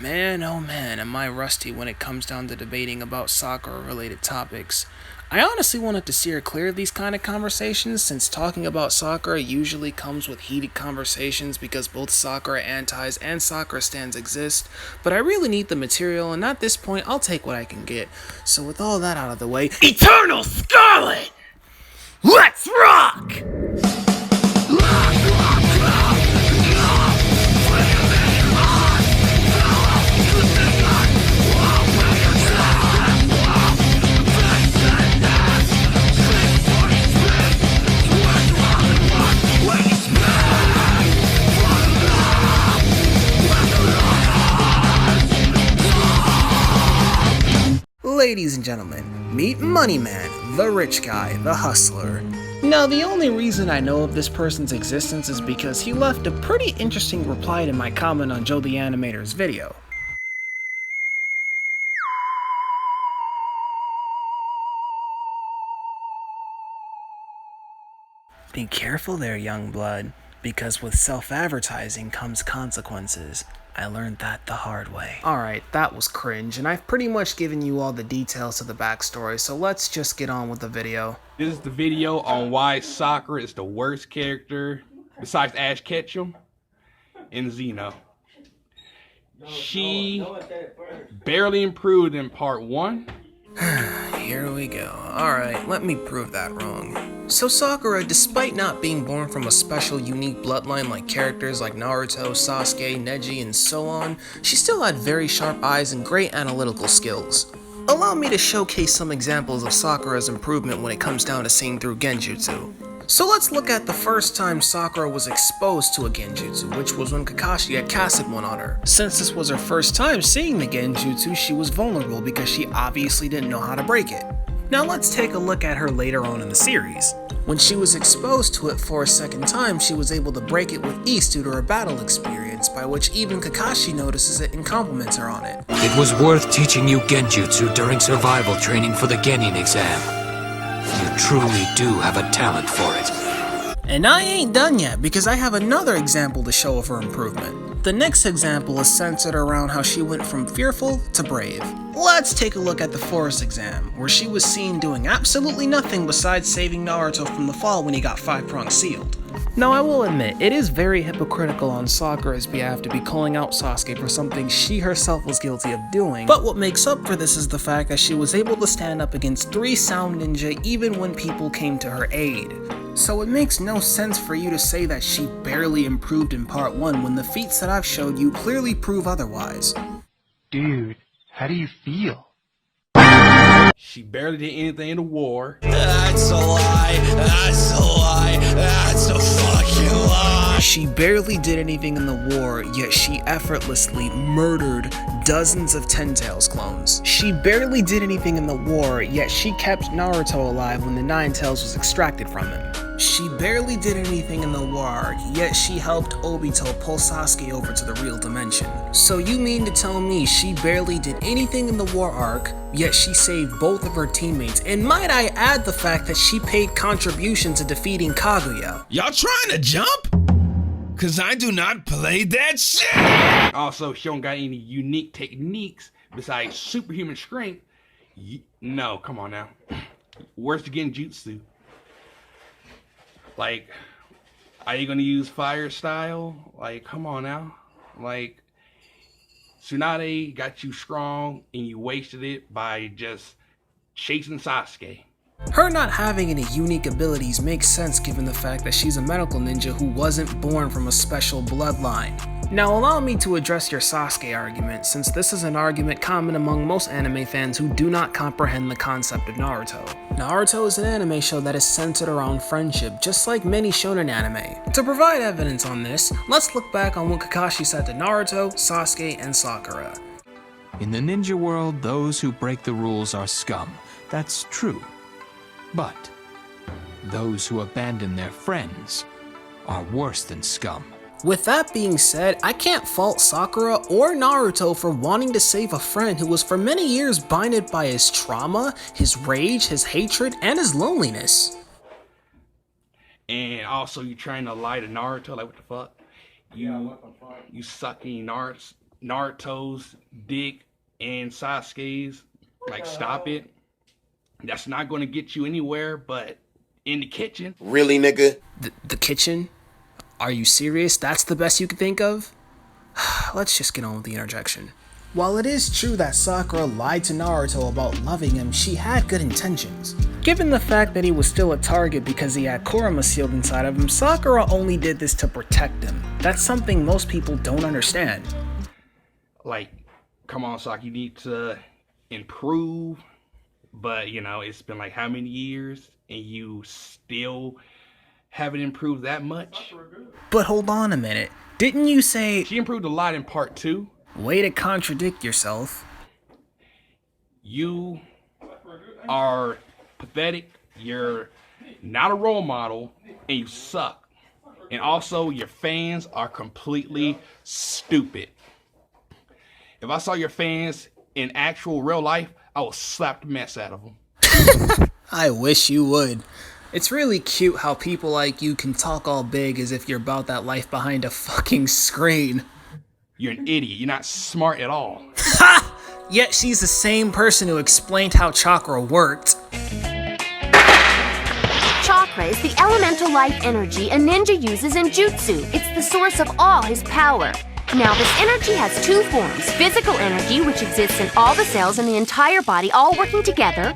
Man, oh man, am I rusty when it comes down to debating about Sakura-related topics. I honestly wanted to steer clear of these kind of conversations since talking about Sakura usually comes with heated conversations because both Sakura Antis and Sakura stands exist, but I really need the material and at this point I'll take what I can get. So with all that out of the way, Eternal Scarlet! Let's rock! Ladies and gentlemen, meet Money Man, the rich guy, the hustler. Now, the only reason I know of this person's existence is because he left a pretty interesting reply to my comment on Jo The Animator's video. Be careful there, young blood, because with self-advertising comes consequences. I learned that the hard way. Alright, that was cringe, and I've pretty much given you all the details to the backstory, so let's just get on with the video. This is the video on why Sakura is the worst character, besides Ash Ketchum, in Xeno. She barely improved in part 1. Here we go. Alright, let me prove that wrong. So Sakura, despite not being born from a special unique bloodline like characters like Naruto, Sasuke, Neji, and so on, she still had very sharp eyes and great analytical skills. Allow me to showcase some examples of Sakura's improvement when it comes down to seeing through genjutsu. So let's look at the first time Sakura was exposed to a genjutsu, which was when Kakashi had casted one on her. Since this was her first time seeing the genjutsu, she was vulnerable because she obviously didn't know how to break it. Now let's take a look at her later on in the series. When she was exposed to it for a second time, she was able to break it with ease due to her battle experience, by which even Kakashi notices it and compliments her on it. It was worth teaching you genjutsu during survival training for the Genin exam. You truly do have a talent for it. And I ain't done yet, because I have another example to show of her improvement. The next example is centered around how she went from fearful to brave. Let's take a look at the forest exam, where she was seen doing absolutely nothing besides saving Naruto from the fall when he got 5-prong sealed. Now I will admit, it is very hypocritical on Sakura's behalf to be calling out Sasuke for something she herself was guilty of doing, but what makes up for this is the fact that she was able to stand up against 3 sound ninja even when people came to her aid. So it makes no sense for you to say that she barely improved in part 1 when the feats that I've showed you clearly prove otherwise. Dude, how do you feel? She barely did anything in the war. That's a lie. That's a lie. That's a fucking lie. She barely did anything in the war, yet she effortlessly murdered dozens of Ten Tails clones. She barely did anything in the war, yet she kept Naruto alive when the Nine Tails was extracted from him. She barely did anything in the war arc, yet she helped Obito pull Sasuke over to the real dimension. So you mean to tell me she barely did anything in the war arc, yet she saved both of her teammates, and might I add the fact that she paid contribution to defeating Kaguya. Y'all trying to jump? Cause I do not play that shit! Also, she don't got any unique techniques besides superhuman strength. No, come on now. Where's the genjutsu? Like, are you gonna use fire style? Like, come on now. Like, Tsunade got you strong and you wasted it by just chasing Sasuke. Her not having any unique abilities makes sense given the fact that she's a medical ninja who wasn't born from a special bloodline. Now allow me to address your Sasuke argument, since this is an argument common among most anime fans who do not comprehend the concept of Naruto. Naruto is an anime show that is centered around friendship, just like many shonen anime. To provide evidence on this, let's look back on what Kakashi said to Naruto, Sasuke, and Sakura. In the ninja world, those who break the rules are scum. That's true. But those who abandon their friends are worse than scum. With that being said, I can't fault Sakura or Naruto for wanting to save a friend who was for many years binded by his trauma, his rage, his hatred, and his loneliness. And also, you trying to lie to Naruto? Like, what the fuck? You sucking Naruto's dick and Sasuke's. Like, stop it. That's not going to get you anywhere but in the kitchen. Really, nigga? The kitchen? Are you serious? That's the best you can think of? Let's just get on with the interjection. While it is true that Sakura lied to Naruto about loving him, she had good intentions. Given the fact that he was still a target because he had Kurama sealed inside of him, Sakura only did this to protect him. That's something most people don't understand. Like, come on, Sak, you need to improve. But, you know, it's been like how many years and you still haven't improved that much? But hold on a minute. Didn't you say... She improved a lot in part 2. Way to contradict yourself. You are pathetic, you're not a role model, and you suck. And also, your fans are completely stupid. If I saw your fans in actual real life, I would slap the mess out of them. I wish you would. It's really cute how people like you can talk all big as if you're about that life behind a fucking screen. You're an idiot. You're not smart at all. Ha! Yet she's the same person who explained how chakra worked. Chakra is the elemental life energy a ninja uses in jutsu. It's the source of all his power. Now, this energy has two forms: physical energy, which exists in all the cells in the entire body, all working together,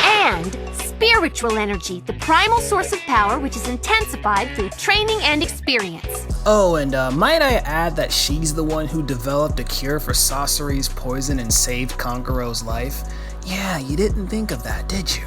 and spiritual energy, the primal source of power, which is intensified through training and experience. Oh, and might I add that she's the one who developed a cure for Sasori's poison and saved Kangaro's life? Yeah, you didn't think of that, did you?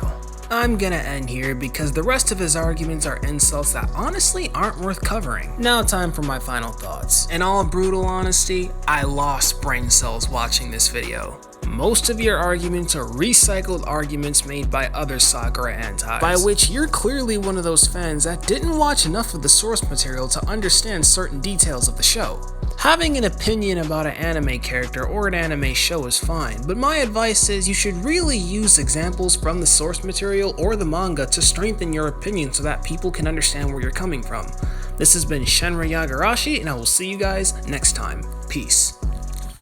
I'm gonna end here because the rest of his arguments are insults that honestly aren't worth covering. Now time for my final thoughts. In all brutal honesty, I lost brain cells watching this video. Most of your arguments are recycled arguments made by other Sakura Antis, by which you're clearly one of those fans that didn't watch enough of the source material to understand certain details of the show. Having an opinion about an anime character or an anime show is fine, but my advice is you should really use examples from the source material or the manga to strengthen your opinion so that people can understand where you're coming from. This has been Shenra Yagarashi, and I will see you guys next time. Peace.